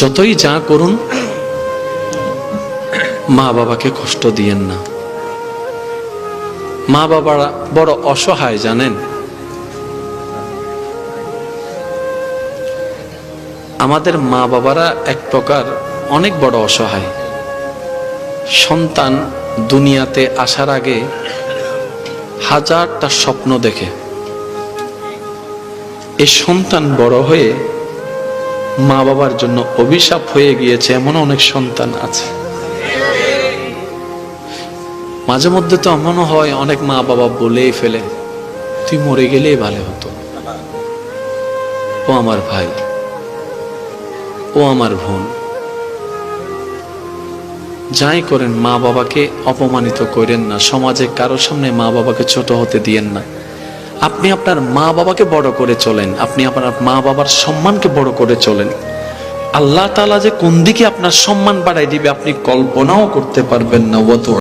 যতই যা করুন মা বাবাকে কষ্ট দিয়েন না। মা বাবারা বড় অসহায় জানেন। আমাদের মা বাবারা এক প্রকার অনেক বড় অসহায়। সন্তান দুনিয়াতে আসার আগে হাজারটা স্বপ্ন দেখে। এই সন্তান বড় হয়ে মা বাবার জন্য অভিশাপ হয়ে গিয়েছে এমন অনেক সন্তান আছে। মাঝে মধ্যে তো এমনও হয় অনেক মা বাবা বলেই ফেলে, তুই মরে গেলেই ভালো হতো। ও আমার ভাই, ও আমার বোন, যাই করেন মা বাবাকে অপমানিত করেন না। সমাজে কারোর সামনে মা বাবাকে ছোট হতে দিয়েন না। আপনি আপনার মা বাবাকে বড় করে চলেন, আপনি আপনার মা বাবার সম্মানকে বড় করে চলেন। আল্লাহ তাআলা যে কোন দিকে আপনার সম্মান বাড়াই দিবে আপনি কল্পনাও করতে পারবেন না।